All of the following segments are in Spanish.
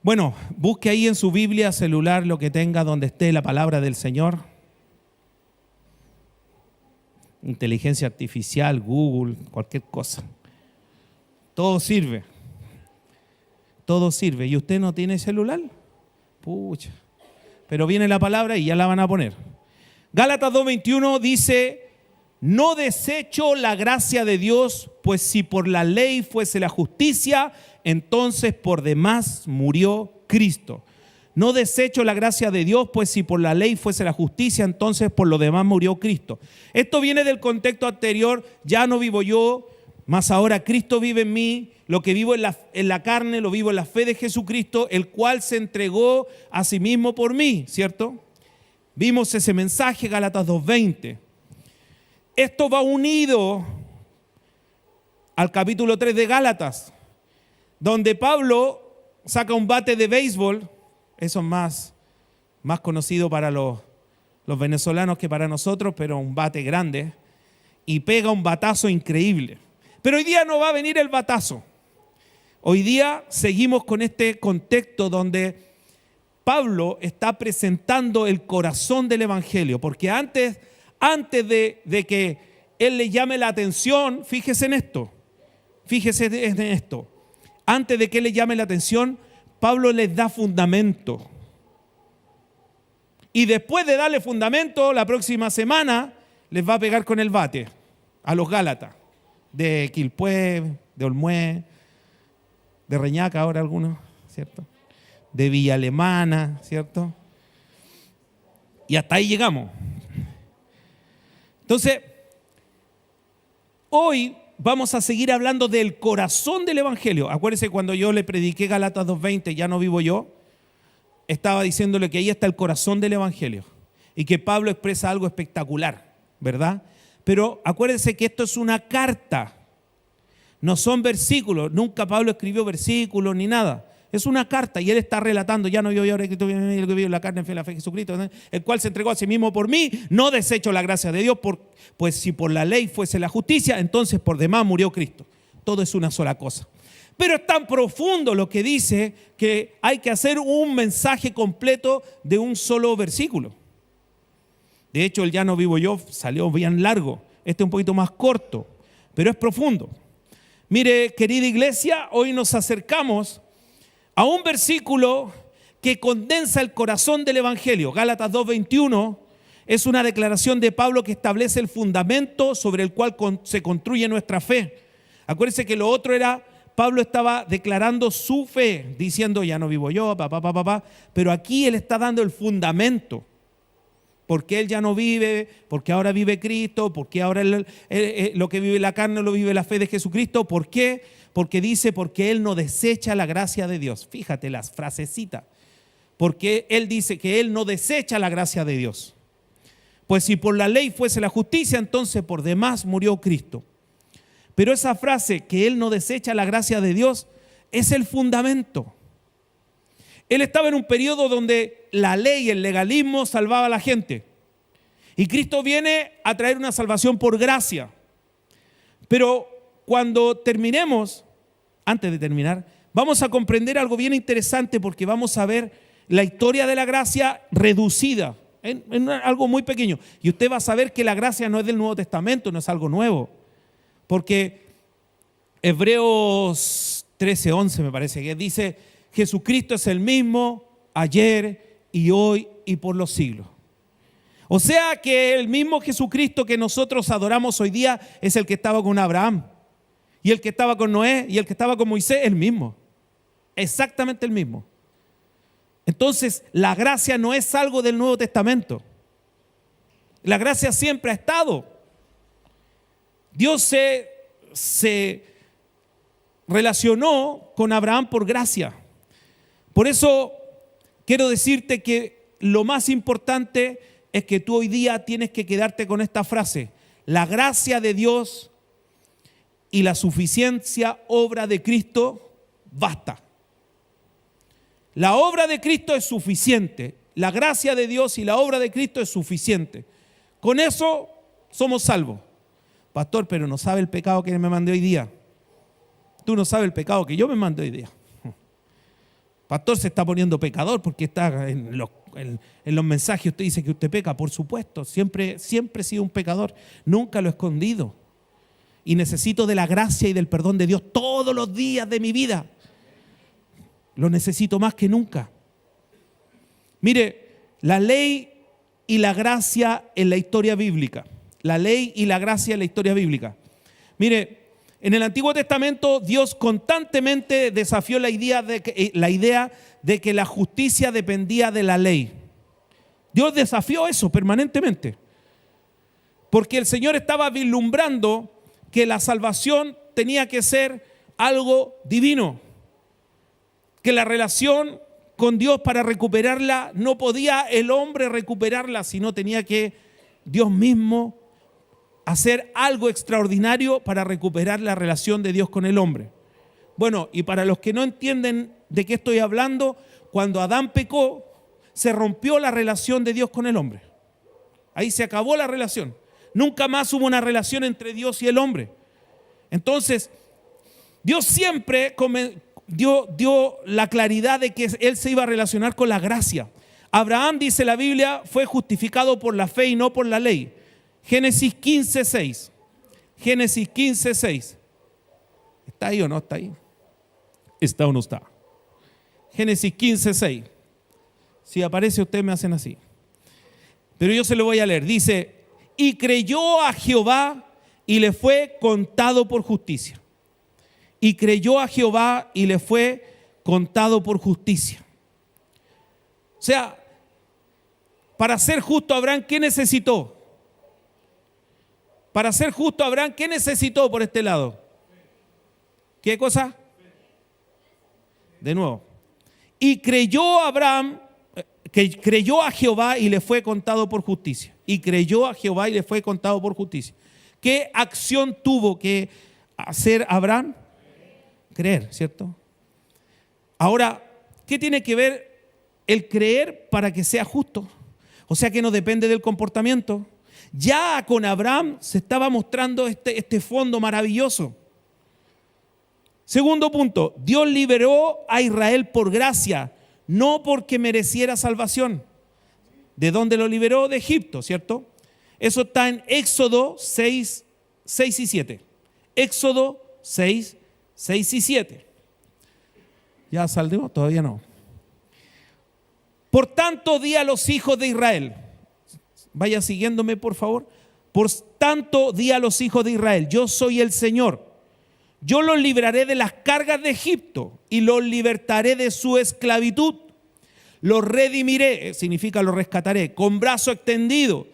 Bueno, busque ahí en su Biblia, celular, lo que tenga, donde esté la palabra del Señor. Inteligencia artificial, Google, cualquier cosa. Todo sirve. Todo sirve. ¿Y usted no tiene celular? Pucha. Pero viene la palabra y ya la van a poner. Gálatas 2:21 dice: no desecho la gracia de Dios, pues si por la ley fuese la justicia, entonces por demás murió Cristo. No desecho la gracia de Dios, pues si por la ley fuese la justicia, entonces por lo demás murió Cristo. Esto viene del contexto anterior: ya no vivo yo, mas ahora Cristo vive en mí. Lo que vivo en la carne, lo vivo en la fe de Jesucristo, el cual se entregó a sí mismo por mí, ¿cierto? Vimos ese mensaje, Gálatas 2:20. Esto va unido al capítulo 3 de Gálatas, donde Pablo saca un bate de béisbol, eso es más conocido para los venezolanos que para nosotros, pero un bate grande, y pega un batazo increíble. Pero hoy día no va a venir el batazo. Hoy día seguimos con este contexto donde Pablo está presentando el corazón del Evangelio, porque antes de que él le llame la atención, fíjese en esto, antes de que él le llame la atención, Pablo les da fundamento. Y después de darle fundamento, la próxima semana les va a pegar con el bate a los Gálatas, de Quilpué, de Olmué, de Reñaca ahora algunos, ¿cierto? De Villa Alemana, ¿cierto? Y hasta ahí llegamos. Entonces, hoy vamos a seguir hablando del corazón del Evangelio. Acuérdense cuando yo le prediqué Gálatas 2:20, ya no vivo yo, estaba diciéndole que ahí está el corazón del Evangelio y que Pablo expresa algo espectacular, ¿verdad? Pero acuérdense que esto es una carta, no son versículos. Nunca Pablo escribió versículos ni nada. Es una carta y él está relatando: ya no yo ahora que vivo en la carne, en fe, la fe de Jesucristo, ¿no? El cual se entregó a sí mismo por mí. No desecho la gracia de Dios, pues si por la ley fuese la justicia, entonces por demás murió Cristo. Todo es una sola cosa. Pero es tan profundo lo que dice que hay que hacer un mensaje completo de un solo versículo. De hecho, el ya no vivo yo salió bien largo. Este es un poquito más corto, pero es profundo. Mire, querida iglesia, hoy nos acercamos a un versículo que condensa el corazón del Evangelio. Gálatas 2:21 es una declaración de Pablo que establece el fundamento sobre el cual se construye nuestra fe. Acuérdense que lo otro era, Pablo estaba declarando su fe, diciendo: ya no vivo yo, pero aquí él está dando el fundamento. Porque él ya no vive, porque ahora vive Cristo, porque ahora lo que vive la carne lo vive la fe de Jesucristo. ¿Por qué? Porque dice: porque él no desecha la gracia de Dios. Fíjate las frasecitas. Porque él dice que él no desecha la gracia de Dios. Pues si por la ley fuese la justicia, entonces por demás murió Cristo. Pero esa frase, que él no desecha la gracia de Dios, es el fundamento. Él estaba en un periodo donde la ley, el legalismo salvaba a la gente. Y Cristo viene a traer una salvación por gracia. Pero cuando terminemos, antes de terminar, vamos a comprender algo bien interesante, porque vamos a ver la historia de la gracia reducida en algo muy pequeño. Y usted va a saber que la gracia no es del Nuevo Testamento, no es algo nuevo. Porque Hebreos 13:11 me parece que dice: Jesucristo es el mismo ayer y hoy y por los siglos. O sea que el mismo Jesucristo que nosotros adoramos hoy día es el que estaba con Abraham, y el que estaba con Noé, y el que estaba con Moisés, el mismo. Exactamente el mismo. Entonces, la gracia no es algo del Nuevo Testamento. La gracia siempre ha estado. Dios se relacionó con Abraham por gracia. Por eso quiero decirte que lo más importante es que tú hoy día tienes que quedarte con esta frase: la gracia de Dios y la suficiencia obra de Cristo basta. La obra de Cristo es suficiente. La gracia de Dios y la obra de Cristo es suficiente. Con eso somos salvos. Pastor, pero no sabe el pecado que me mandé hoy día. Tú no sabes el pecado que yo me mandé hoy día. Pastor, se está poniendo pecador porque está en los mensajes usted dice que usted peca. Por supuesto, siempre he sido un pecador. Nunca lo he escondido. Y necesito de la gracia y del perdón de Dios todos los días de mi vida. Lo necesito más que nunca. Mire, la ley y la gracia en la historia bíblica. La ley y la gracia en la historia bíblica. Mire, en el Antiguo Testamento Dios constantemente desafió la idea de que la justicia dependía de la ley. Dios desafió eso permanentemente. Porque el Señor estaba vislumbrando que la salvación tenía que ser algo divino. Que la relación con Dios para recuperarla, no podía el hombre recuperarla, sino tenía que Dios mismo hacer algo extraordinario para recuperar la relación de Dios con el hombre. Bueno, y para los que no entienden de qué estoy hablando, cuando Adán pecó, se rompió la relación de Dios con el hombre. Ahí se acabó la relación. Nunca más hubo una relación entre Dios y el hombre. Entonces, Dios siempre dio la claridad de que Él se iba a relacionar con la gracia. Abraham, dice la Biblia, fue justificado por la fe y no por la ley. Génesis 15:6. Génesis 15:6. ¿Está ahí o no está ahí? ¿Está o no está? Génesis 15:6. Si aparece usted me hacen así. Pero yo se lo voy a leer. Dice, y creyó a Jehová y le fue contado por justicia. Y creyó a Jehová y le fue contado por justicia. O sea, para ser justo Abraham, ¿qué necesitó? Para ser justo Abraham, ¿qué necesitó por este lado? ¿Qué cosa? De nuevo. Y creyó Abraham, que creyó a Jehová y le fue contado por justicia. Y creyó a Jehová y le fue contado por justicia. ¿Qué acción tuvo que hacer Abraham? Creer, ¿cierto? Ahora, ¿qué tiene que ver el creer para que sea justo? O sea que no depende del comportamiento. Ya con Abraham se estaba mostrando este fondo maravilloso. Segundo punto, Dios liberó a Israel por gracia, no porque mereciera salvación. ¿De dónde lo liberó? De Egipto, ¿cierto? Eso está en Éxodo 6 y 7. Éxodo 6 y 7. ¿Ya salió? Todavía no. Por tanto, di a los hijos de Israel. Vaya siguiéndome, por favor. Por tanto, di a los hijos de Israel, yo soy el Señor. Yo los libraré de las cargas de Egipto y los libertaré de su esclavitud. Los redimiré, significa los rescataré, con brazo extendido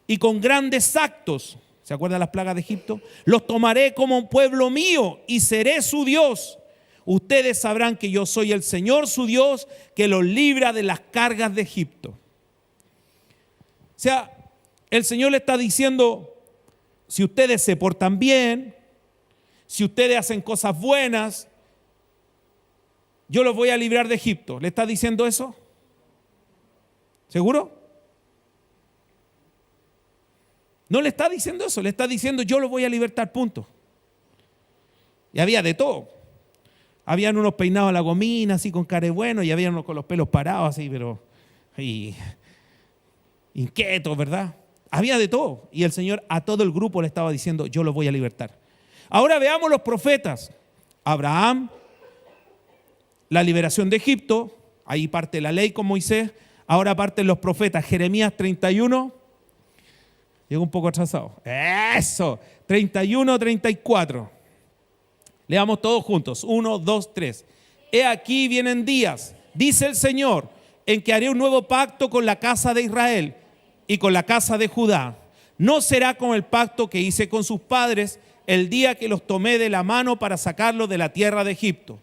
y con grandes actos. ¿Se acuerdan las plagas de Egipto? Los tomaré como un pueblo mío y seré su Dios. Ustedes sabrán que yo soy el Señor su Dios, que los libra de las cargas de Egipto. O sea, el Señor le está diciendo, si ustedes se portan bien, si ustedes hacen cosas buenas, yo los voy a librar de Egipto. ¿Le está diciendo eso? ¿Seguro? No le está diciendo eso, le está diciendo yo los voy a libertar, punto. Y había de todo. Habían unos peinados a la gomina, así con care bueno, y había unos con los pelos parados, así, pero inquietos, ¿verdad? Había de todo. Y el Señor a todo el grupo le estaba diciendo, yo los voy a libertar. Ahora veamos los profetas. Abraham, la liberación de Egipto, ahí parte la ley con Moisés. Ahora parten los profetas. Jeremías 31. Llegó un poco atrasado. Eso. 31, 34. Leamos todos juntos. 1, 2, 3. He aquí vienen días, dice el Señor, en que haré un nuevo pacto con la casa de Israel y con la casa de Judá. No será como el pacto que hice con sus padres el día que los tomé de la mano para sacarlos de la tierra de Egipto.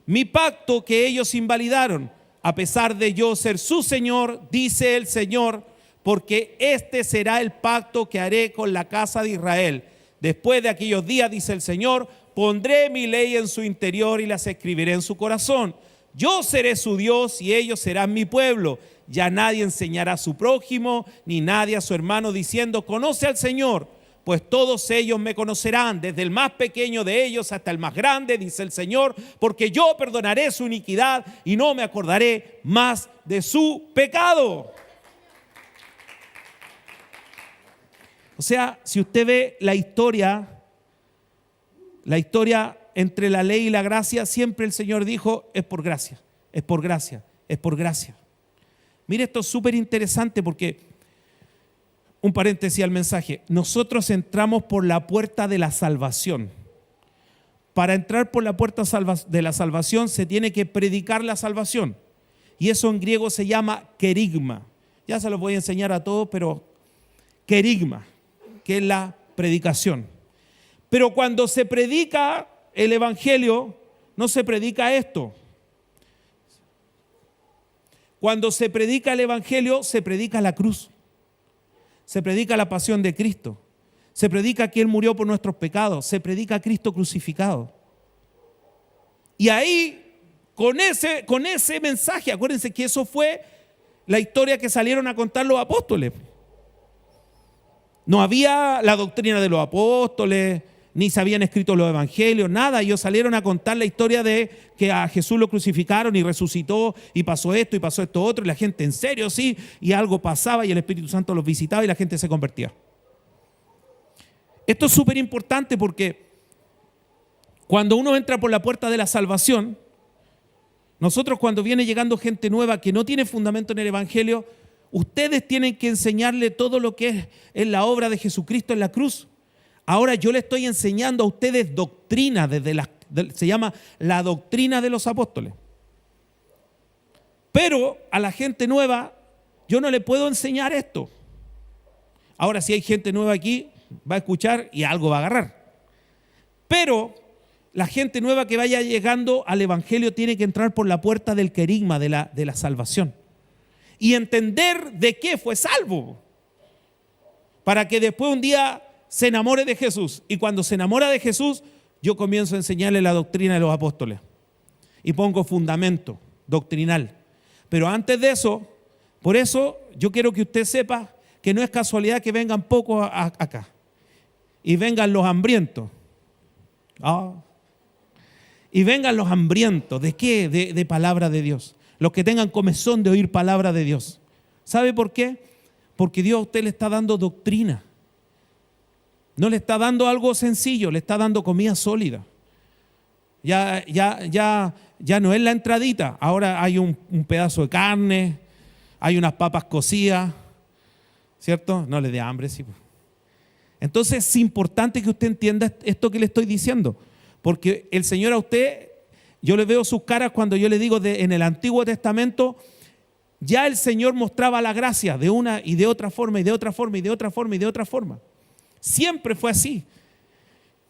Mi pacto que ellos invalidaron, a pesar de yo ser su Señor, dice el Señor, porque este será el pacto que haré con la casa de Israel. Después de aquellos días, dice el Señor, pondré mi ley en su interior y las escribiré en su corazón. Yo seré su Dios y ellos serán mi pueblo. Ya nadie enseñará a su prójimo, ni nadie a su hermano, diciendo, conoce al Señor, pues todos ellos me conocerán, desde el más pequeño de ellos hasta el más grande, dice el Señor, porque yo perdonaré su iniquidad y no me acordaré más de su pecado. O sea, si usted ve la historia entre la ley y la gracia, siempre el Señor dijo, es por gracia, es por gracia, es por gracia. Mire, esto es súper interesante porque, un paréntesis al mensaje, nosotros entramos por la puerta de la salvación. Para entrar por la puerta de la salvación se tiene que predicar la salvación. Y eso en griego se llama querigma. Ya se los voy a enseñar a todos, pero querigma, que es la predicación. Pero cuando se predica el evangelio, no se predica esto. Cuando se predica el evangelio, se predica la cruz. Se predica la pasión de Cristo. Se predica que Él murió por nuestros pecados. Se predica a Cristo crucificado. Y ahí, con ese mensaje, acuérdense que eso fue la historia que salieron a contar los apóstoles. No había la doctrina de los apóstoles, ni se habían escrito los evangelios, nada. Ellos salieron a contar la historia de que a Jesús lo crucificaron y resucitó y pasó esto otro, y la gente, en serio, sí, y algo pasaba y el Espíritu Santo los visitaba y la gente se convertía. Esto es súper importante porque cuando uno entra por la puerta de la salvación, nosotros cuando viene llegando gente nueva que no tiene fundamento en el evangelio, ustedes tienen que enseñarle todo lo que es en la obra de Jesucristo en la cruz. Ahora yo le estoy enseñando a ustedes doctrina, se llama la doctrina de los apóstoles. Pero a la gente nueva yo no le puedo enseñar esto. Ahora si hay gente nueva aquí, va a escuchar y algo va a agarrar. Pero la gente nueva que vaya llegando al evangelio tiene que entrar por la puerta del querigma, de la salvación. Y entender de qué fue salvo. Para que después un día se enamore de Jesús. Y cuando se enamora de Jesús, yo comienzo a enseñarle la doctrina de los apóstoles. Y pongo fundamento doctrinal. Pero antes de eso, por eso yo quiero que usted sepa que no es casualidad que vengan pocos acá. Y vengan los hambrientos. Y vengan los hambrientos. ¿De qué? De palabra de Dios. Los que tengan comezón de oír palabra de Dios. ¿Sabe por qué? Porque Dios a usted le está dando doctrina. No le está dando algo sencillo, le está dando comida sólida. Ya no es la entradita. Ahora hay un pedazo de carne, hay unas papas cocidas, ¿cierto? No le dé hambre, sí. Entonces es importante que usted entienda esto que le estoy diciendo. Porque el Señor a usted, yo le veo sus caras cuando yo le digo en el Antiguo Testamento, ya el Señor mostraba la gracia de una y de otra forma, y de otra forma, y de otra forma, y de otra forma. Siempre fue así.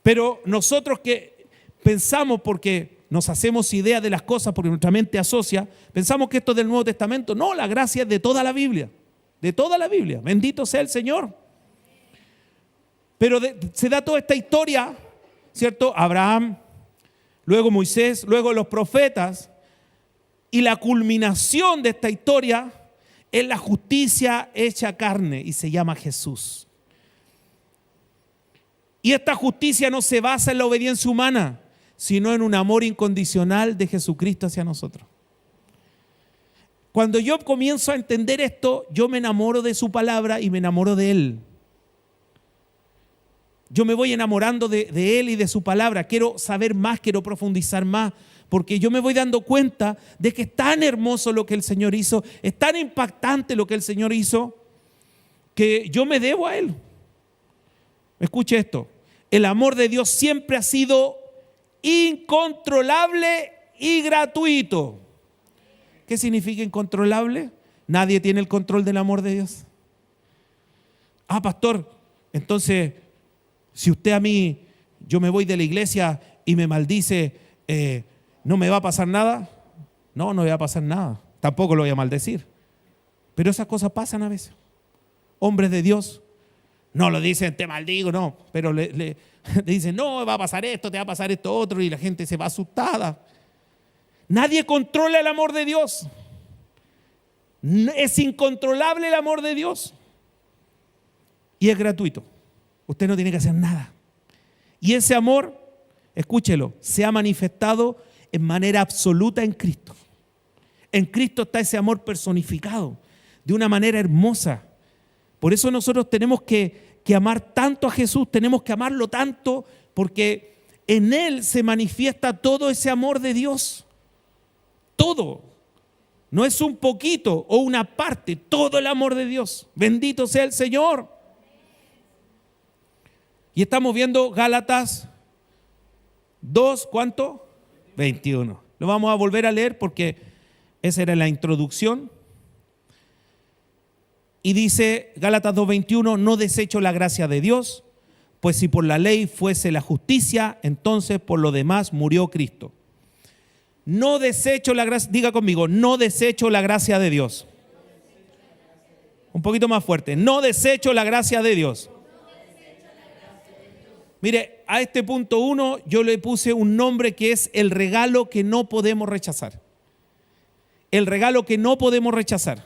Pero nosotros que pensamos, porque nos hacemos idea de las cosas, porque nuestra mente asocia, pensamos que esto es del Nuevo Testamento. No, la gracia es de toda la Biblia. De toda la Biblia. Bendito sea el Señor. Pero se da toda esta historia, ¿cierto? Abraham, luego Moisés, luego los profetas. Y la culminación de esta historia es la justicia hecha carne y se llama Jesús. Y esta justicia no se basa en la obediencia humana, sino en un amor incondicional de Jesucristo hacia nosotros. Cuando yo comienzo a entender esto, yo me enamoro de su palabra y me enamoro de Él. Yo me voy enamorando de Él y de su palabra. Quiero saber más, quiero profundizar más, porque yo me voy dando cuenta de que es tan hermoso lo que el Señor hizo, es tan impactante lo que el Señor hizo, que yo me debo a Él. Escuche esto, el amor de Dios siempre ha sido incontrolable y gratuito. ¿Qué significa incontrolable? Nadie tiene el control del amor de Dios. Pastor, entonces, si usted a mí, yo me voy de la iglesia y me maldice, ¿no me va a pasar nada? No, no me va a pasar nada. Tampoco lo voy a maldecir. Pero esas cosas pasan a veces. Hombres de Dios no lo dicen, te maldigo, no. Pero le dicen, no, va a pasar esto, te va a pasar esto otro, y la gente se va asustada. Nadie controla el amor de Dios. Es incontrolable el amor de Dios. Y es gratuito. Usted no tiene que hacer nada. Y ese amor, escúchelo, se ha manifestado en manera absoluta en Cristo. En Cristo está ese amor personificado de una manera hermosa. Por eso nosotros tenemos que amar tanto a Jesús, tenemos que amarlo tanto, porque en Él se manifiesta todo ese amor de Dios. Todo. No es un poquito o una parte, todo el amor de Dios. Bendito sea el Señor. Y estamos viendo Gálatas 2, ¿cuánto? 21. Lo vamos a volver a leer porque esa era la introducción. Y dice Gálatas 2:21, no desecho la gracia de Dios, pues si por la ley fuese la justicia, entonces por lo demás murió Cristo. No desecho la gracia, diga conmigo, no desecho la gracia de Dios. Un poquito más fuerte, no desecho la gracia de Dios. Mire, a este punto 1 yo le puse un nombre que es el regalo que no podemos rechazar. El regalo que no podemos rechazar.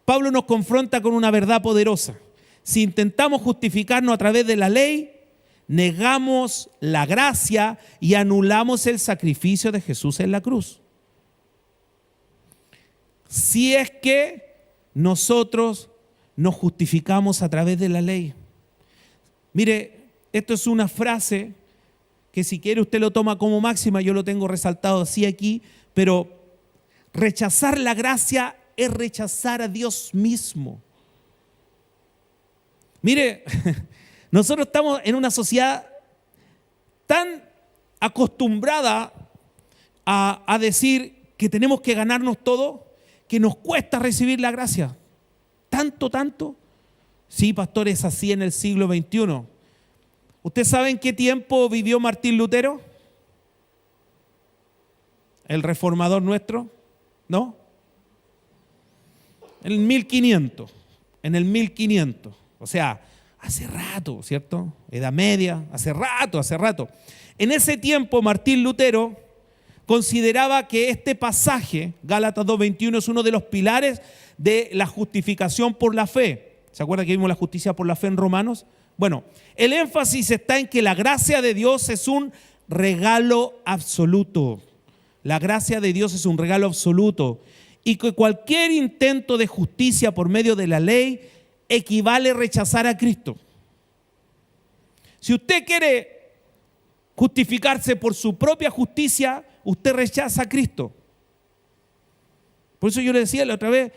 Pablo nos confronta con una verdad poderosa. Si intentamos justificarnos a través de la ley, negamos la gracia y anulamos el sacrificio de Jesús en la cruz. Si es que nosotros nos justificamos a través de la ley. Mire, esto es una frase que si quiere usted lo toma como máxima, yo lo tengo resaltado así aquí, pero rechazar la gracia es rechazar a Dios mismo. Mire, nosotros estamos en una sociedad tan acostumbrada a decir que tenemos que ganarnos todo, que nos cuesta recibir la gracia. Tanto. Sí, pastor, es así en el siglo XXI. ¿Usted sabe en qué tiempo vivió Martín Lutero? El reformador nuestro, ¿no? En el 1500, o sea, hace rato, ¿cierto? Edad Media, hace rato. En ese tiempo Martín Lutero consideraba que este pasaje, Gálatas 2:21, es uno de los pilares de la justificación por la fe. ¿Se acuerda que vimos la justicia por la fe en Romanos? Bueno, el énfasis está en que la gracia de Dios es un regalo absoluto. La gracia de Dios es un regalo absoluto. Y que cualquier intento de justicia por medio de la ley equivale a rechazar a Cristo. Si usted quiere justificarse por su propia justicia, usted rechaza a Cristo. Por eso yo le decía la otra vez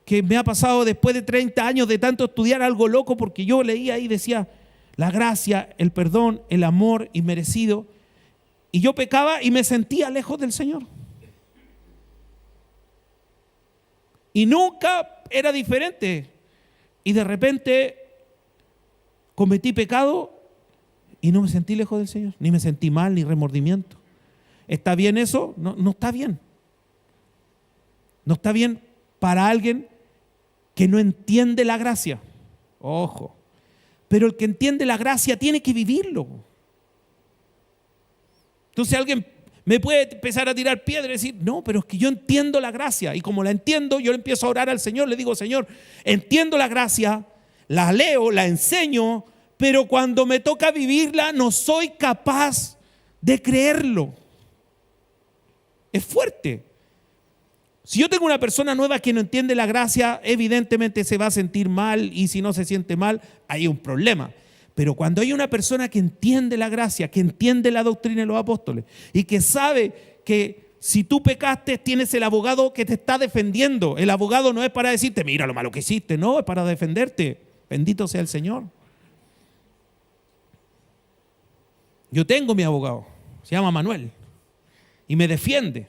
que me ha pasado después de 30 años de tanto estudiar algo loco, porque yo leía ahí y decía la gracia, el perdón, el amor inmerecido, y yo pecaba y me sentía lejos del Señor. Y nunca era diferente. Y de repente cometí pecado y no me sentí lejos del Señor. Ni me sentí mal, ni remordimiento. ¿Está bien eso? No está bien. No está bien para alguien que no entiende la gracia. Ojo. Pero el que entiende la gracia tiene que vivirlo. Entonces alguien me puede empezar a tirar piedra y decir, no, pero es que yo entiendo la gracia. Y como la entiendo, yo le empiezo a orar al Señor. Le digo, Señor, entiendo la gracia, la leo, la enseño, pero cuando me toca vivirla no soy capaz de creerlo. Es fuerte. Si yo tengo una persona nueva que no entiende la gracia, evidentemente se va a sentir mal, y si no se siente mal, hay un problema. Pero cuando hay una persona que entiende la gracia, que entiende la doctrina de los apóstoles y que sabe que si tú pecaste tienes el abogado que te está defendiendo. El abogado no es para decirte, mira lo malo que hiciste, no, es para defenderte. Bendito sea el Señor. Yo tengo mi abogado, se llama Manuel, y me defiende.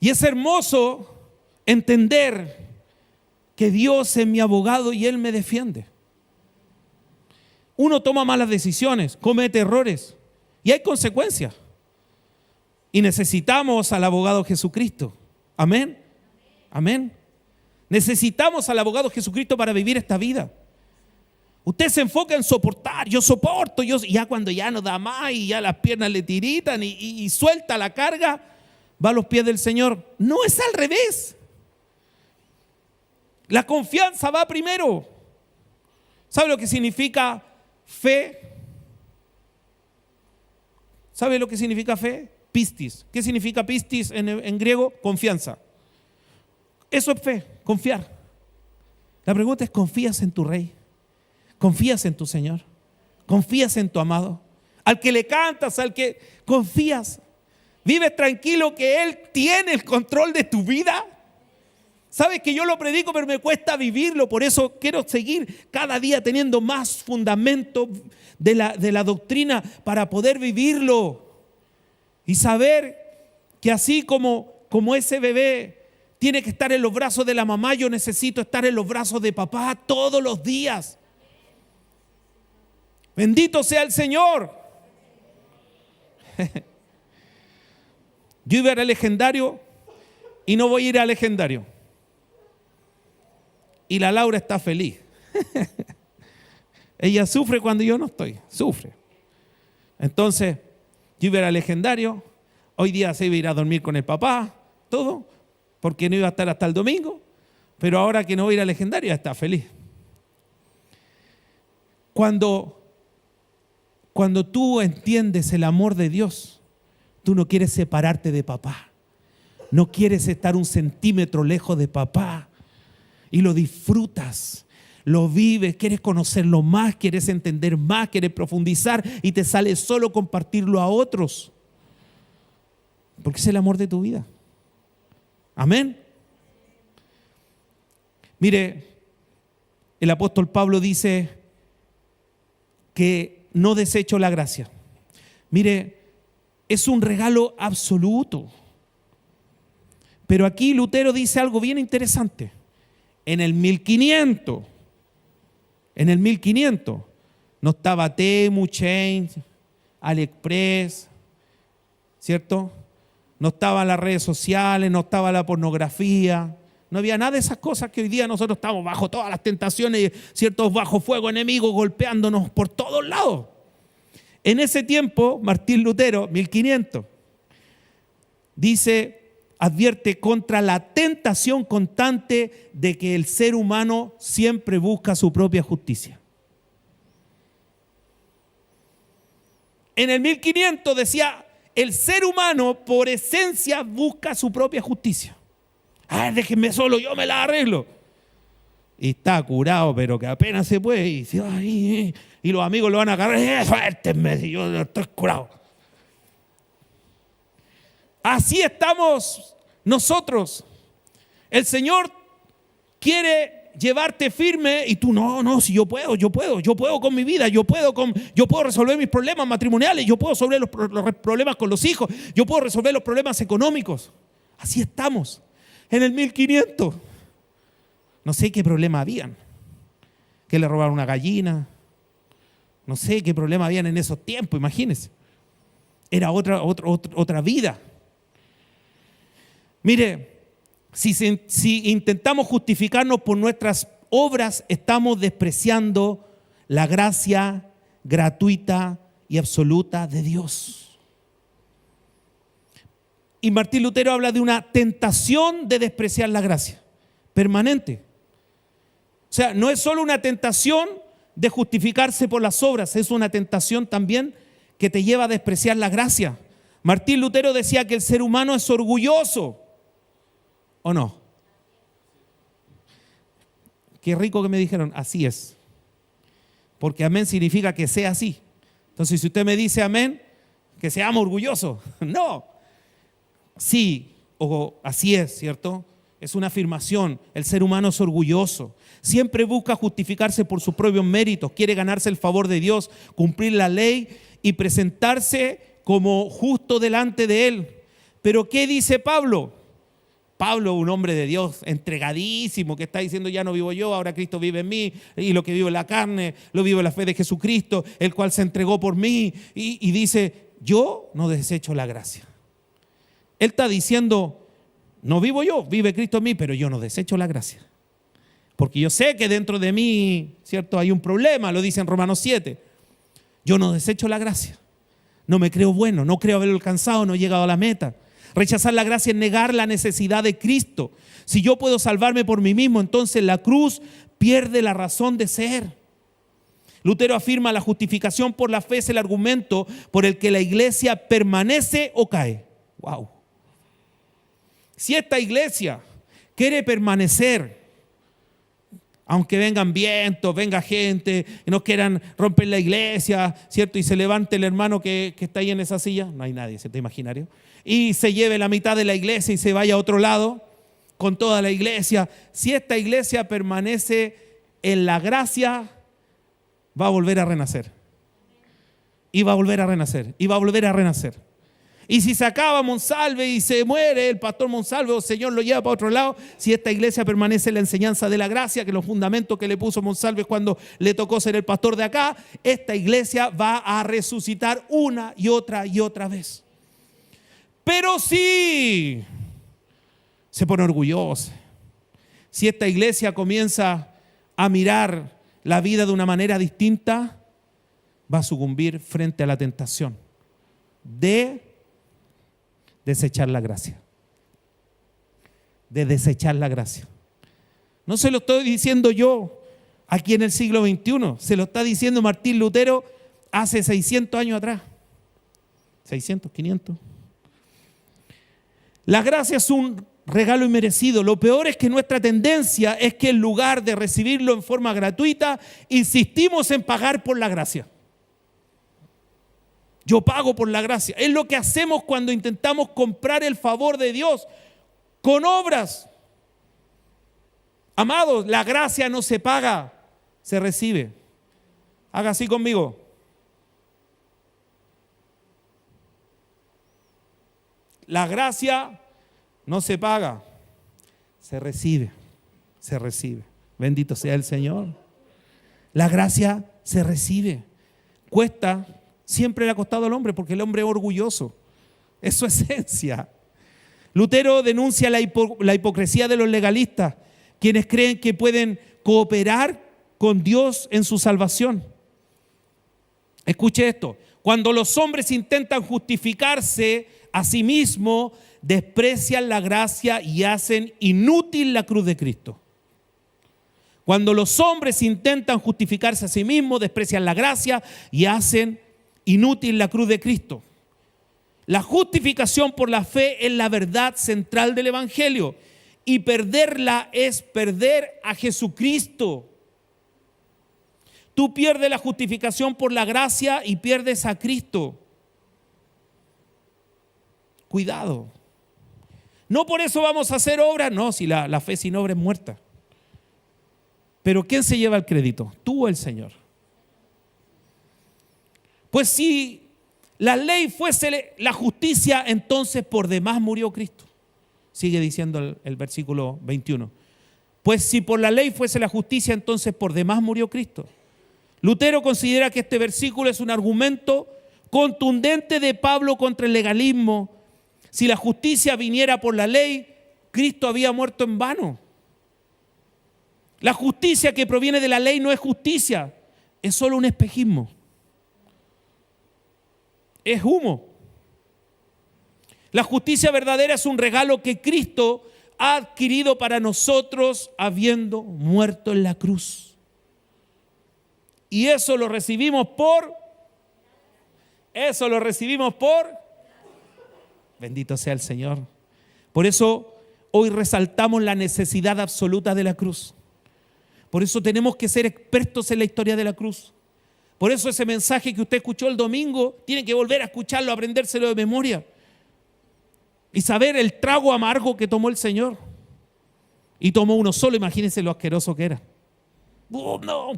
Y es hermoso entender que Dios es mi abogado y Él me defiende. Uno toma malas decisiones, comete errores y hay consecuencias. Y necesitamos al abogado Jesucristo. Amén. Amén. Necesitamos al abogado Jesucristo para vivir esta vida. Usted se enfoca en soportar, yo soporto, y ya cuando ya no da más y ya las piernas le tiritan y suelta la carga, va a los pies del Señor. No, es al revés. La confianza va primero. ¿Sabe lo que significa fe? ¿Sabe lo que significa fe? Pistis. ¿Qué significa pistis en griego? Confianza. Eso es fe, confiar. La pregunta es, ¿confías en tu Rey? ¿Confías en tu Señor? ¿Confías en tu amado? Al que le cantas, al que confías. ¿Vives tranquilo que Él tiene el control de tu vida? Sabes que yo lo predico, pero me cuesta vivirlo. Por eso quiero seguir cada día teniendo más fundamento de la doctrina para poder vivirlo. Y saber que así como ese bebé tiene que estar en los brazos de la mamá, yo necesito estar en los brazos de papá todos los días. Bendito sea el Señor. Yo iba a ir al legendario y no voy a ir al legendario. Y la Laura está feliz. Ella sufre cuando yo no estoy, sufre. Entonces, yo iba a ir al legendario. Hoy día se iba a ir a dormir con el papá, todo, porque no iba a estar hasta el domingo. Pero ahora que no voy a ir al legendario, está feliz. Cuando tú entiendes el amor de Dios, tú no quieres separarte de papá. No quieres estar un centímetro lejos de papá. Y lo disfrutas, lo vives, quieres conocerlo más, quieres entender más, quieres profundizar y te sale solo compartirlo a otros. Porque es el amor de tu vida. Amén. Mire, el apóstol Pablo dice que no desecho la gracia. Mire, es un regalo absoluto. Pero aquí Lutero dice algo bien interesante. En el 1500 no estaba Temu, Chain, AliExpress, ¿cierto? No estaban las redes sociales, no estaba la pornografía, no había nada de esas cosas que hoy día nosotros estamos bajo todas las tentaciones, ciertos bajo fuego enemigos golpeándonos por todos lados. En ese tiempo, Martín Lutero, 1500, advierte contra la tentación constante de que el ser humano siempre busca su propia justicia. En el 1500 decía, el ser humano por esencia busca su propia justicia. Déjenme solo, yo me la arreglo. Y está curado, pero que apenas se puede. Y los amigos lo van a agarrar. Suéltenme, yo estoy curado. Así estamos nosotros. El Señor quiere llevarte firme y tú no, si yo puedo con mi vida, yo puedo resolver mis problemas matrimoniales, yo puedo resolver los problemas con los hijos, yo puedo resolver los problemas económicos. Así estamos. En el 1500, no sé qué problema habían, que le robaron una gallina, no sé qué problema habían en esos tiempos, imagínense. Era otra vida. Mire, si intentamos justificarnos por nuestras obras, estamos despreciando la gracia gratuita y absoluta de Dios. Y Martín Lutero habla de una tentación de despreciar la gracia, permanente. O sea, no es solo una tentación de justificarse por las obras, es una tentación también que te lleva a despreciar la gracia. Martín Lutero decía que el ser humano es orgulloso, ¿o no? Qué rico que me dijeron, así es. Porque amén significa que sea así. Entonces, si usted me dice amén, que seamos orgullosos. No. Sí, o así es, ¿cierto? Es una afirmación. El ser humano es orgulloso. Siempre busca justificarse por sus propios méritos. Quiere ganarse el favor de Dios, cumplir la ley y presentarse como justo delante de Él. Pero ¿qué dice Pablo? Pablo, un hombre de Dios entregadísimo, que está diciendo ya no vivo yo, ahora Cristo vive en mí, y lo que vivo en la carne, lo vivo en la fe de Jesucristo, el cual se entregó por mí, y dice, yo no desecho la gracia. Él está diciendo, no vivo yo, vive Cristo en mí, pero yo no desecho la gracia. Porque yo sé que dentro de mí, ¿cierto?, hay un problema, lo dice en Romanos 7. Yo no desecho la gracia. No me creo bueno, no creo haberlo alcanzado, no he llegado a la meta. Rechazar la gracia es negar la necesidad de Cristo. Si yo puedo salvarme por mí mismo, entonces la cruz pierde la razón de ser. Lutero afirma: la justificación por la fe es el argumento por el que la iglesia permanece o cae. ¡Wow! Si esta iglesia quiere permanecer, aunque vengan vientos, venga gente, y no quieran romper la iglesia, ¿cierto? Y se levante el hermano que está ahí en esa silla, no hay nadie, ¿cierto? Imaginario. Y se lleve la mitad de la iglesia y se vaya a otro lado con toda la iglesia. Si esta iglesia permanece en la gracia, va a volver a renacer. Y va a volver a renacer. Y va a volver a renacer. Y si se acaba Monsalve y se muere el pastor Monsalve o el Señor lo lleva para otro lado, si esta iglesia permanece en la enseñanza de la gracia, que los fundamentos que le puso Monsalve cuando le tocó ser el pastor de acá, esta iglesia va a resucitar una y otra vez. Pero si se pone orgullosa, si esta iglesia comienza a mirar la vida de una manera distinta, va a sucumbir frente a la tentación de desechar la gracia. De desechar la gracia. No se lo estoy diciendo yo aquí en el siglo XXI, se lo está diciendo Martín Lutero hace 600 años atrás. 600, 500. La gracia es un regalo inmerecido. Lo peor es que nuestra tendencia es que en lugar de recibirlo en forma gratuita, insistimos en pagar por la gracia. Yo pago por la gracia. Es lo que hacemos cuando intentamos comprar el favor de Dios con obras. Amados, la gracia no se paga, se recibe. Haga así conmigo. La gracia no se paga, se recibe, se recibe. Bendito sea el Señor. La gracia se recibe. Cuesta. Siempre le ha costado al hombre porque el hombre es orgulloso. Es su esencia. Lutero denuncia la hipocresía de los legalistas, quienes creen que pueden cooperar con Dios en su salvación. Escuche esto. Cuando los hombres intentan justificarse a sí mismos, desprecian la gracia y hacen inútil la cruz de Cristo. Cuando los hombres intentan justificarse a sí mismos, desprecian la gracia y hacen inútil la cruz de Cristo. La justificación por la fe es la verdad central del Evangelio y perderla es perder a Jesucristo. Tú pierdes la justificación por la gracia y pierdes a Cristo. Cuidado. No por eso vamos a hacer obras, no, si la fe sin obra es muerta. Pero ¿quién se lleva el crédito? ¿Tú o el Señor? Pues si la ley fuese la justicia, entonces por demás murió Cristo. Sigue diciendo el versículo 21. Pues si por la ley fuese la justicia, entonces por demás murió Cristo. Lutero considera que este versículo es un argumento contundente de Pablo contra el legalismo. Si la justicia viniera por la ley, Cristo había muerto en vano. La justicia que proviene de la ley no es justicia, es solo un espejismo. Es humo. La justicia verdadera es un regalo que Cristo ha adquirido para nosotros habiendo muerto en la cruz. Y eso lo recibimos por bendito sea el Señor. Por eso hoy resaltamos la necesidad absoluta de la cruz. Por eso tenemos que ser expertos en la historia de la cruz. Por eso ese mensaje que usted escuchó el domingo, tiene que volver a escucharlo, aprendérselo de memoria. Y saber el trago amargo que tomó el Señor. Y tomó uno solo, imagínense lo asqueroso que era. No,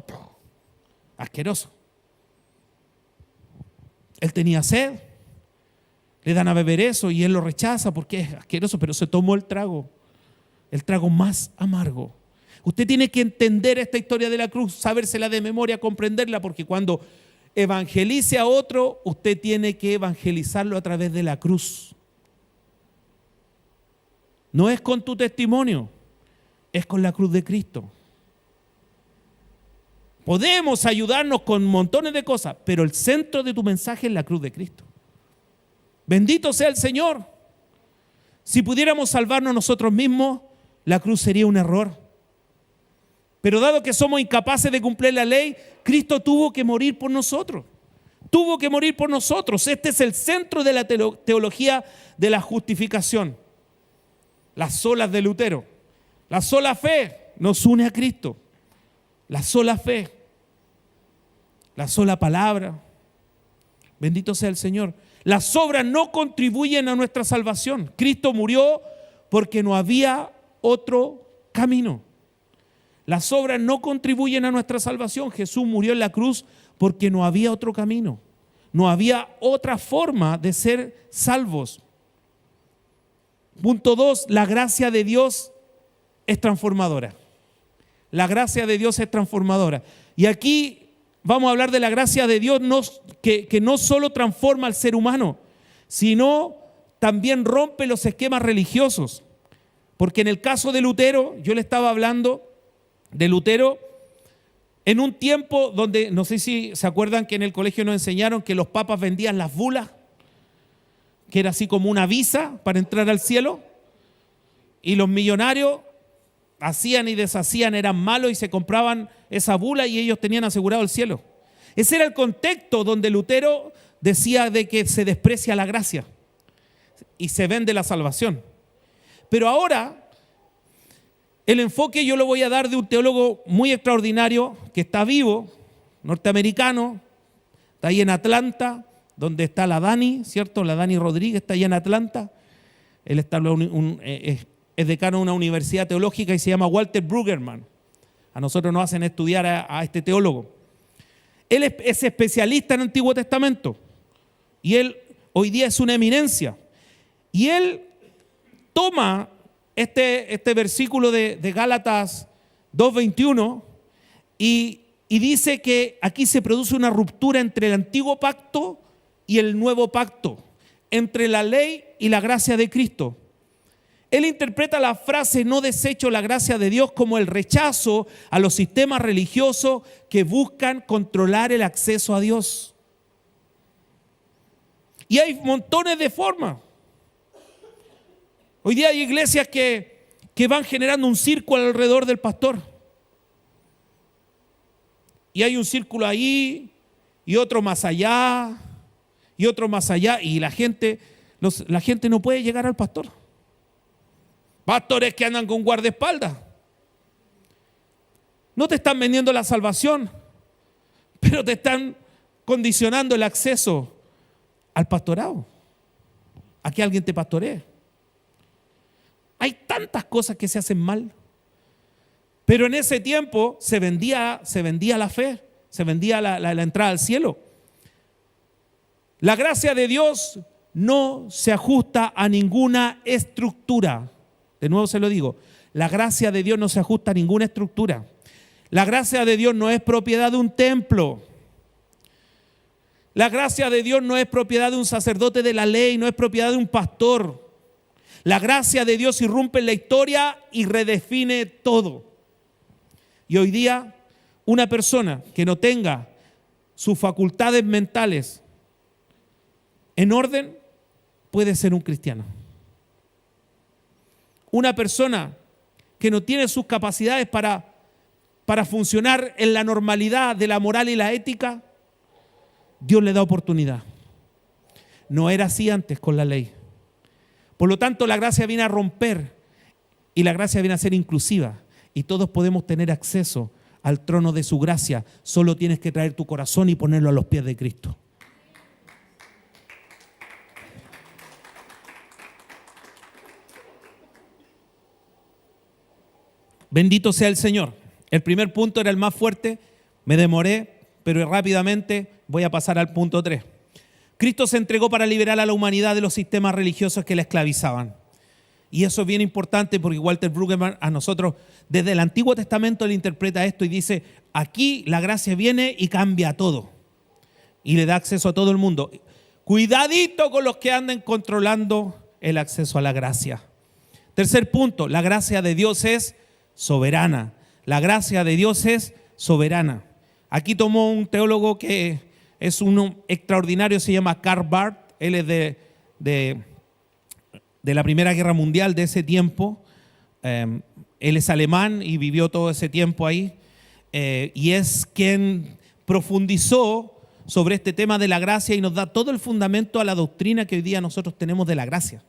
asqueroso. Él tenía sed, le dan a beber eso y él lo rechaza porque es asqueroso, pero se tomó el trago más amargo. Usted tiene que entender esta historia de la cruz, sabérsela de memoria, comprenderla, porque cuando evangelice a otro, usted tiene que evangelizarlo a través de la cruz. No es con tu testimonio, es con la cruz de Cristo. Podemos ayudarnos con montones de cosas, pero el centro de tu mensaje es la cruz de Cristo. Bendito sea el Señor. Si pudiéramos salvarnos nosotros mismos, la cruz sería un error. Pero dado que somos incapaces de cumplir la ley, Cristo tuvo que morir por nosotros. Tuvo que morir por nosotros. Este es el centro de la teología de la justificación. Las solas de Lutero. La sola fe nos une a Cristo. La sola fe. La sola palabra. Bendito sea el Señor. Las obras no contribuyen a nuestra salvación. Cristo murió porque no había otro camino. Las obras no contribuyen a nuestra salvación. Jesús murió en la cruz porque no había otro camino. No había otra forma de ser salvos. Punto 2, la gracia de Dios es transformadora. La gracia de Dios es transformadora. Y aquí vamos a hablar de la gracia de Dios que no solo transforma al ser humano, sino también rompe los esquemas religiosos. Porque en el caso de Lutero, yo le estaba hablando de Lutero en un tiempo donde, no sé si se acuerdan que en el colegio nos enseñaron que los papas vendían las bulas, que era así como una visa para entrar al cielo, y los millonarios hacían y deshacían, eran malos y se compraban esa bula y ellos tenían asegurado el cielo. Ese era el contexto donde Lutero decía de que se desprecia la gracia y se vende la salvación. Pero ahora el enfoque yo lo voy a dar de un teólogo muy extraordinario que está vivo, norteamericano, está ahí en Atlanta, donde está la Dani, ¿cierto? La Dani Rodríguez está ahí en Atlanta. Él está es decano de una universidad teológica y se llama Walter Brueggemann. A nosotros nos hacen estudiar a este teólogo. Él es especialista en el Antiguo Testamento y él hoy día es una eminencia. Y él toma este versículo de Gálatas 2:21 y dice que aquí se produce una ruptura entre el antiguo pacto y el nuevo pacto, entre la ley y la gracia de Cristo. Él interpreta la frase "no desecho la gracia de Dios" como el rechazo a los sistemas religiosos que buscan controlar el acceso a Dios. Y hay montones de formas. Hoy día hay iglesias que van generando un círculo alrededor del pastor. Y hay un círculo ahí, y otro más allá, y otro más allá, y la gente no puede llegar al pastor. Pastores que andan con guardaespaldas. No te están vendiendo la salvación, pero te están condicionando el acceso al pastorado, a que alguien te pastoree. Hay tantas cosas que se hacen mal. Pero en ese tiempo se vendía la fe, se vendía la entrada al cielo. La gracia de Dios no se ajusta a ninguna estructura. De nuevo se lo digo, la gracia de Dios no se ajusta a ninguna estructura. La gracia de Dios no es propiedad de un templo. La gracia de Dios no es propiedad de un sacerdote de la ley, no es propiedad de un pastor. La gracia de Dios irrumpe en la historia y redefine todo. Y hoy día, una persona que no tenga sus facultades mentales en orden puede ser un cristiano. Una persona que no tiene sus capacidades para funcionar en la normalidad de la moral y la ética, Dios le da oportunidad. No era así antes con la ley. Por lo tanto, la gracia viene a romper y la gracia viene a ser inclusiva. Y todos podemos tener acceso al trono de su gracia. Solo tienes que traer tu corazón y ponerlo a los pies de Cristo. Bendito sea el Señor. El primer punto era el más fuerte. Me demoré, pero rápidamente voy a pasar al punto 3. Cristo se entregó para liberar a la humanidad de los sistemas religiosos que la esclavizaban. Y eso es bien importante porque Walter Brueggemann a nosotros desde el Antiguo Testamento le interpreta esto y dice, aquí la gracia viene y cambia todo. Y le da acceso a todo el mundo. Cuidadito con los que anden controlando el acceso a la gracia. Tercer punto, la gracia de Dios es soberana. La gracia de Dios es soberana. Aquí tomó un teólogo que es uno extraordinario, se llama Karl Barth. Él es de la Primera Guerra Mundial de ese tiempo. Él es alemán y vivió todo ese tiempo ahí. y es quien profundizó sobre este tema de la gracia y nos da todo el fundamento a la doctrina que hoy día nosotros tenemos de la gracia.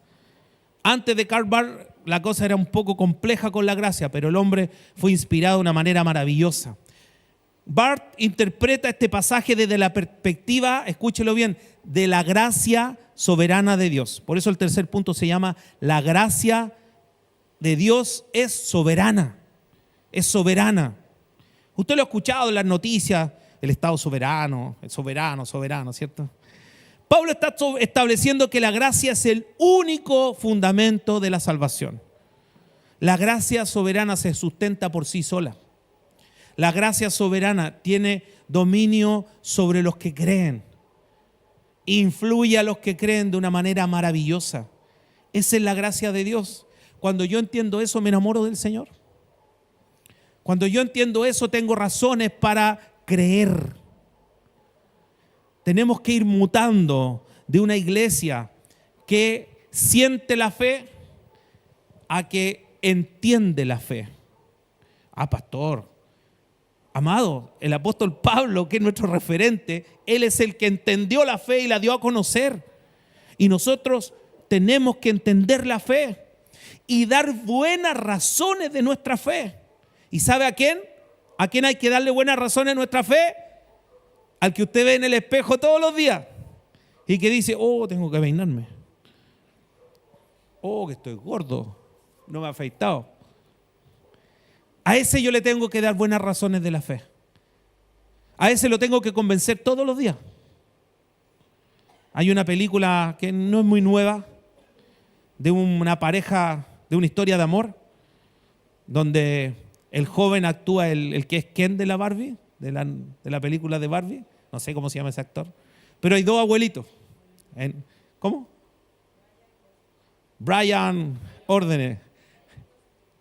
Antes de Karl Barth la cosa era un poco compleja con la gracia, pero el hombre fue inspirado de una manera maravillosa. Barth interpreta este pasaje desde la perspectiva, escúchelo bien, de la gracia soberana de Dios. Por eso el tercer punto se llama la gracia de Dios es soberana. Es soberana. Usted lo ha escuchado en las noticias, el Estado soberano, el soberano, ¿cierto? Pablo está estableciendo que la gracia es el único fundamento de la salvación. La gracia soberana se sustenta por sí sola. La gracia soberana tiene dominio sobre los que creen. Influye a los que creen de una manera maravillosa. Esa es la gracia de Dios. Cuando yo entiendo eso, me enamoro del Señor. Cuando yo entiendo eso, tengo razones para creer. Tenemos que ir mutando de una iglesia que siente la fe a que entiende la fe. Pastor, amado, el apóstol Pablo, que es nuestro referente, él es el que entendió la fe y la dio a conocer. Y nosotros tenemos que entender la fe y dar buenas razones de nuestra fe. ¿Y sabe a quién? ¿A quién hay que darle buenas razones de nuestra fe? Al que usted ve en el espejo todos los días y que dice, tengo que peinarme. Que estoy gordo, no me he afeitado. A ese yo le tengo que dar buenas razones de la fe. A ese lo tengo que convencer todos los días. Hay una película que no es muy nueva, de una pareja, de una historia de amor, donde el joven actúa el que es Ken de la Barbie, de la película de Barbie. No sé cómo se llama ese actor. Pero hay dos abuelitos. ¿Cómo? Brian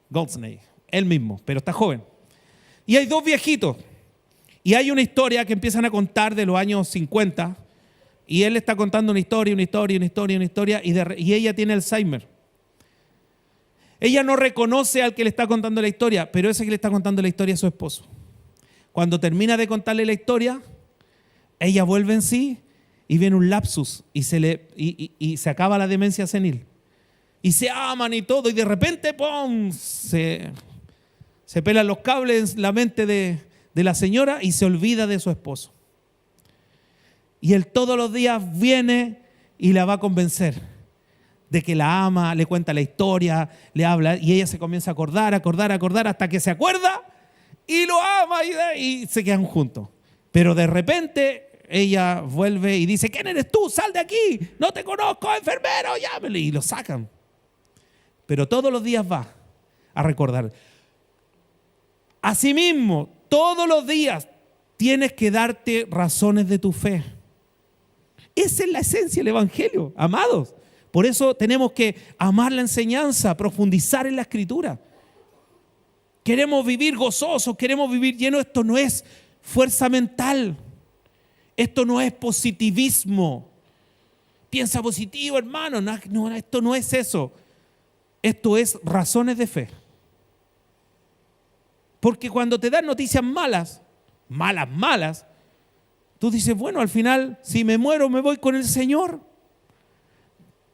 Goldsnake. Él mismo, pero está joven. Y hay dos viejitos. Y hay una historia que empiezan a contar de los años 50. Y él está contando una historia, y ella tiene Alzheimer. Ella no reconoce al que le está contando la historia, pero ese que le está contando la historia es su esposo. Cuando termina de contarle la historia, ella vuelve en sí y viene un lapsus y se acaba la demencia senil. Y se aman y todo, y de repente, ¡pum!, se pelan los cables en la mente de la señora y se olvida de su esposo. Y él todos los días viene y la va a convencer de que la ama, le cuenta la historia, le habla, y ella se comienza a acordar, hasta que se acuerda y lo ama y se quedan juntos. Pero de repente ella vuelve y dice, ¿quién eres tú? Sal de aquí, no te conozco, enfermero, llámale. Y lo sacan. Pero todos los días va a recordar. Asimismo, todos los días tienes que darte razones de tu fe. Esa es la esencia del Evangelio, amados. Por eso tenemos que amar la enseñanza, profundizar en la Escritura. Queremos vivir gozosos, queremos vivir llenos. Esto no es fuerza mental. Esto no es positivismo. Piensa positivo, hermano. No, esto no es eso. Esto es razones de fe. Porque cuando te dan noticias malas, tú dices, bueno, al final, si me muero, me voy con el Señor.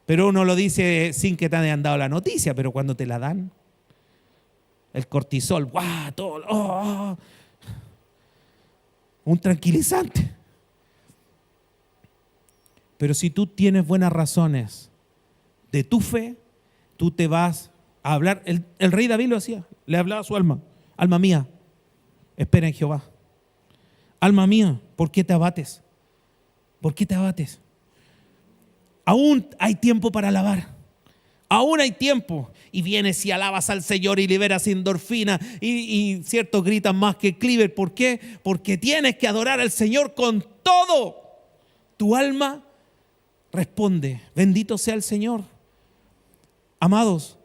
Pero uno lo dice sin que te hayan dado la noticia, pero cuando te la dan, el cortisol, ¡guau! Todo, un tranquilizante. Pero si tú tienes buenas razones de tu fe, tú te vas a hablar. El rey David lo hacía, le hablaba a su alma. Alma mía, espera en Jehová. Alma mía, ¿por qué te abates? ¿Por qué te abates? Aún hay tiempo para alabar. Aún hay tiempo. Y vienes y alabas al Señor y liberas endorfina. Y ciertos gritan más que Cleaver. ¿Por qué? Porque tienes que adorar al Señor con todo. Tu alma responde. Bendito sea el Señor. Amados,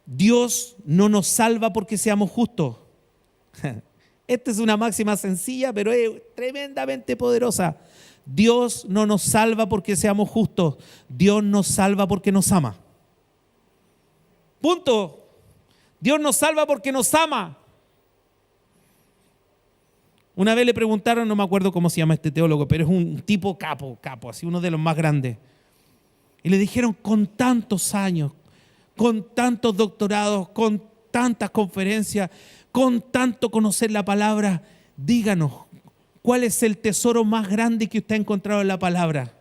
Dios no nos salva porque seamos justos. Esta es una máxima sencilla, pero es tremendamente poderosa. Dios no nos salva porque seamos justos. Dios nos salva porque nos ama. Punto. Dios nos salva porque nos ama. Una vez le preguntaron, no me acuerdo cómo se llama este teólogo, pero es un tipo capo, así uno de los más grandes. Y le dijeron, con tantos años, con tantos doctorados, con tantas conferencias, con tanto conocer la palabra, díganos, ¿cuál es el tesoro más grande que usted ha encontrado en la palabra?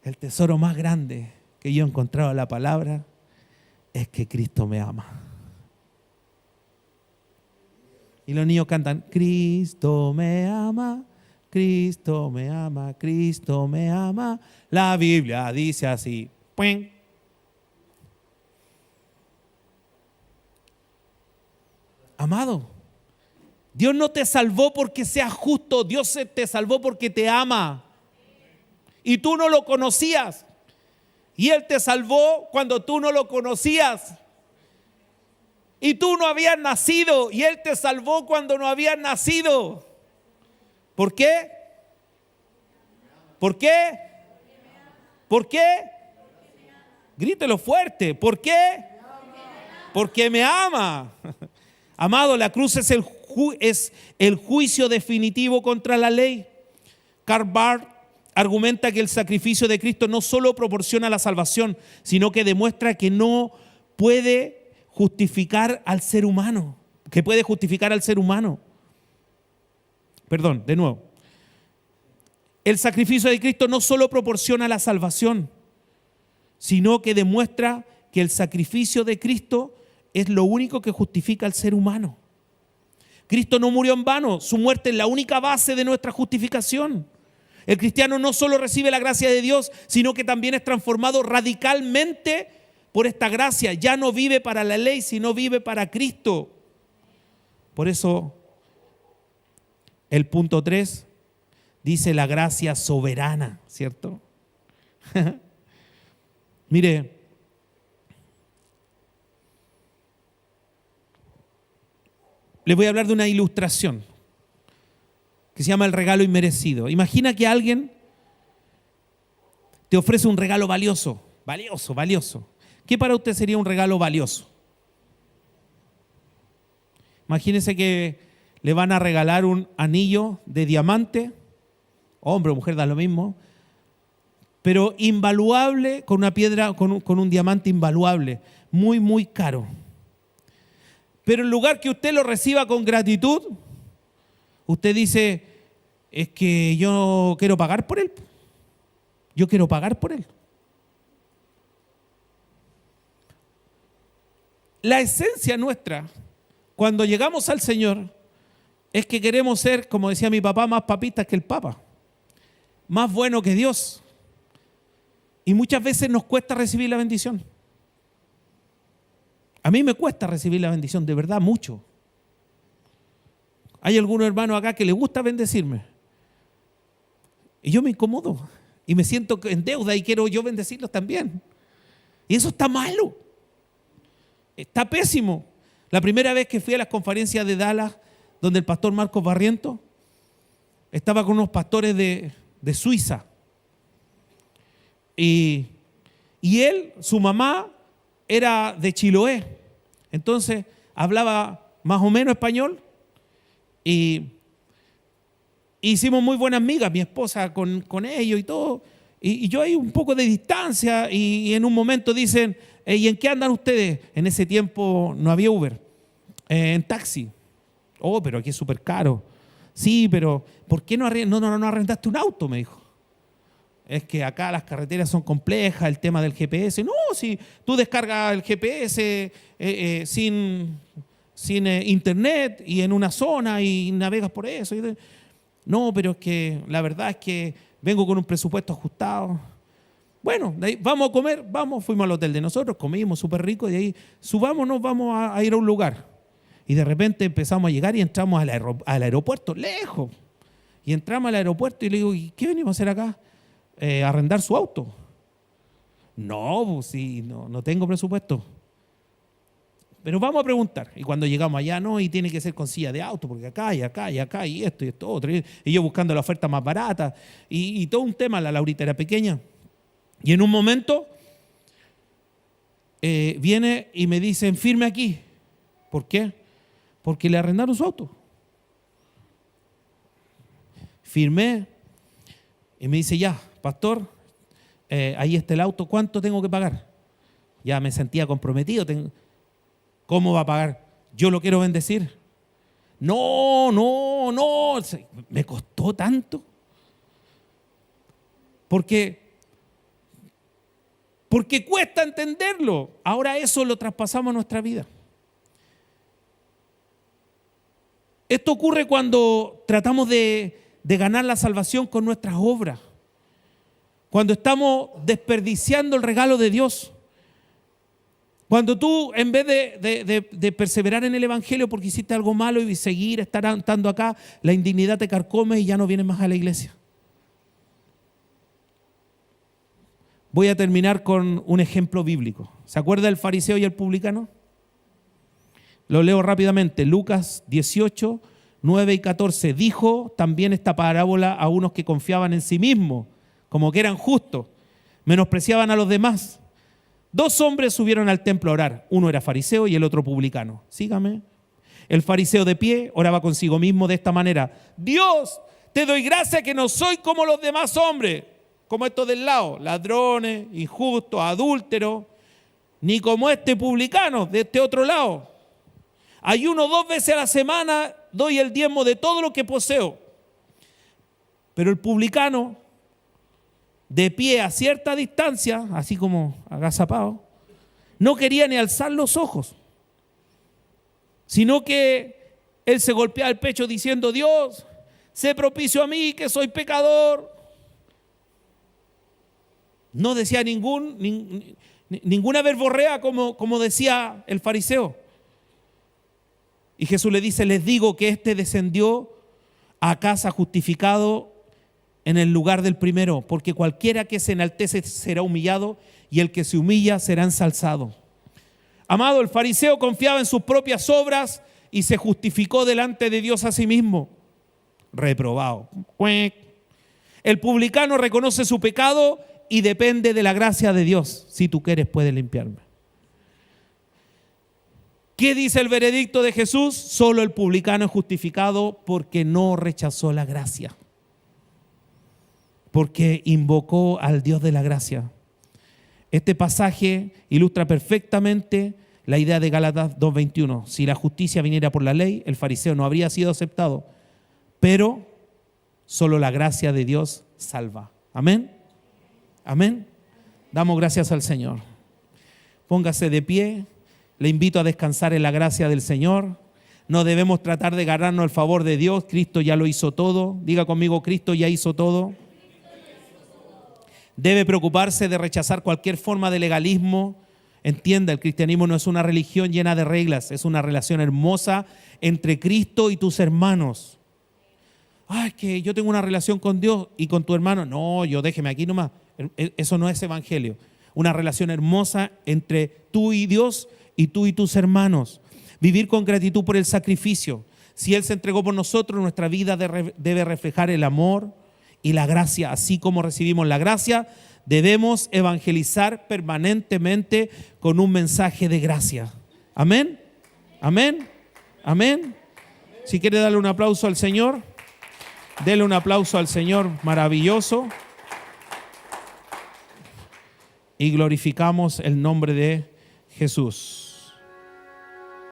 El tesoro más grande que yo he encontrado en la palabra es que Cristo me ama. Y los niños cantan, Cristo me ama, Cristo me ama, Cristo me ama. La Biblia dice así. ¡Puen! Amado, Dios no te salvó porque seas justo, Dios te salvó porque te ama. Y tú no lo conocías. Y Él te salvó cuando tú no lo conocías. Y tú no habías nacido y Él te salvó cuando no habías nacido. ¿Por qué? ¿Por qué? ¿Por qué? Grítelo fuerte. ¿Por qué? Porque me ama. Amado, la cruz es el juicio definitivo contra la ley. Karl Barth argumenta que el sacrificio de Cristo no solo proporciona la salvación, sino que demuestra que no puede justificar al ser humano, que puede justificar al ser humano. Perdón, de nuevo. El sacrificio de Cristo no solo proporciona la salvación, sino que demuestra que el sacrificio de Cristo es lo único que justifica al ser humano. Cristo no murió en vano, su muerte es la única base de nuestra justificación. El cristiano no solo recibe la gracia de Dios, sino que también es transformado radicalmente por esta gracia. Ya no vive para la ley, sino vive para Cristo. Por eso, el punto 3 dice la gracia soberana, ¿cierto? Mire, les voy a hablar de una ilustración que se llama el regalo inmerecido. Imagina que alguien te ofrece un regalo valioso. ¿Qué para usted sería un regalo valioso? Imagínese que le van a regalar un anillo de diamante, hombre o mujer da lo mismo, pero invaluable, con una piedra, con un diamante invaluable, muy, muy caro. Pero en lugar que usted lo reciba con gratitud, usted dice, es que yo quiero pagar por él. Yo quiero pagar por él. La esencia nuestra, cuando llegamos al Señor, es que queremos ser, como decía mi papá, más papistas que el Papa, más bueno que Dios. Y muchas veces nos cuesta recibir la bendición. A mí me cuesta recibir la bendición, de verdad, mucho. Hay algunos hermanos acá que les gusta bendecirme. Y yo me incomodo. Y me siento en deuda y quiero yo bendecirlos también. Y eso está malo. Está pésimo. La primera vez que fui a las conferencias de Dallas, donde el pastor Marcos Barrientos estaba con unos pastores de Suiza. Y él, su mamá, era de Chiloé. Entonces hablaba más o menos español. Y hicimos muy buenas migas, mi esposa con ellos y todo. Y yo hay un poco de distancia y en un momento dicen, ¿y en qué andan ustedes? En ese tiempo no había Uber, en taxi. Oh, pero aquí es súper caro. Sí, pero ¿por qué no arrendaste un auto? Me dijo. Es que acá las carreteras son complejas, el tema del GPS. No, si tú descargas el GPS sin internet y en una zona y navegas por eso. No, pero es que la verdad es que vengo con un presupuesto ajustado. Bueno, de ahí, vamos a comer, fuimos al hotel de nosotros, comimos súper rico y de ahí subámonos, vamos a ir a un lugar. Y de repente empezamos a llegar y entramos al aeropuerto, lejos. Y entramos al aeropuerto y le digo, ¿y qué venimos a hacer acá? Arrendar su auto. No, pues sí, no tengo presupuesto. Pero vamos a preguntar. Y cuando llegamos allá, no, y tiene que ser con silla de auto, porque acá y acá y acá y esto otro. Y yo buscando la oferta más barata. Y todo un tema, la Laurita era pequeña. Y en un momento viene y me dicen, firme aquí. ¿Por qué? Porque le arrendaron su auto. Firmé y me dice, ya, pastor, ahí está el auto, ¿cuánto tengo que pagar? Ya me sentía comprometido. ¿Cómo va a pagar? Yo lo quiero bendecir. No, me costó tanto. Porque cuesta entenderlo. Ahora eso lo traspasamos a nuestra vida. Esto ocurre cuando tratamos de ganar la salvación con nuestras obras. Cuando estamos desperdiciando el regalo de Dios. Cuando tú, en vez de perseverar en el Evangelio porque hiciste algo malo y seguir estando acá, la indignidad te carcome y ya no vienes más a la iglesia. Voy a terminar con un ejemplo bíblico. ¿Se acuerda del fariseo y el publicano? Lo leo rápidamente. Lucas 18, 9 y 14. Dijo también esta parábola a unos que confiaban en sí mismos, como que eran justos, menospreciaban a los demás. 2 hombres subieron al templo a orar. Uno era fariseo y el otro publicano. Sígame. El fariseo de pie oraba consigo mismo de esta manera. Dios, te doy gracias que no soy como los demás hombres, como estos del lado, ladrones, injustos, adúlteros, ni como este publicano de este otro lado. Ayuno 2 veces a la semana, doy el diezmo de todo lo que poseo. Pero el publicano, de pie a cierta distancia, así como agazapado, no quería ni alzar los ojos, sino que él se golpeaba el pecho diciendo, Dios, sé propicio a mí que soy pecador. No decía ninguna verborrea como decía el fariseo. Y Jesús le dice, les digo que este descendió a casa justificado en el lugar del primero, porque cualquiera que se enaltece será humillado y el que se humilla será ensalzado. Amado, el fariseo confiaba en sus propias obras y se justificó delante de Dios a sí mismo. Reprobado. El publicano reconoce su pecado y depende de la gracia de Dios. Si tú quieres, puedes limpiarme. ¿Qué dice el veredicto de Jesús? Solo el publicano es justificado porque no rechazó la gracia. Porque invocó al Dios de la gracia. Este pasaje ilustra perfectamente la idea de Gálatas 2:21. Si la justicia viniera por la ley, el fariseo no habría sido aceptado. Pero solo la gracia de Dios salva. Amén. Amén. Damos gracias al Señor. Póngase de pie. Le invito a descansar en la gracia del Señor. No debemos tratar de ganarnos el favor de Dios. Cristo ya lo hizo todo. Diga conmigo, Cristo ya hizo todo. Debe preocuparse de rechazar cualquier forma de legalismo. Entienda, el cristianismo no es una religión llena de reglas. Es una relación hermosa entre Cristo y tus hermanos. Es que yo tengo una relación con Dios y con tu hermano. No, déjeme aquí nomás. Eso no es evangelio. Una relación hermosa entre tú y Dios y tú y tus hermanos. Vivir con gratitud por el sacrificio. Si Él se entregó por nosotros, nuestra vida debe reflejar el amor y la gracia. Así como recibimos la gracia, debemos evangelizar permanentemente con un mensaje de gracia. Amén. Amén. Amén. Si quiere darle un aplauso al Señor, dele un aplauso al Señor maravilloso. Y glorificamos el nombre de Jesús.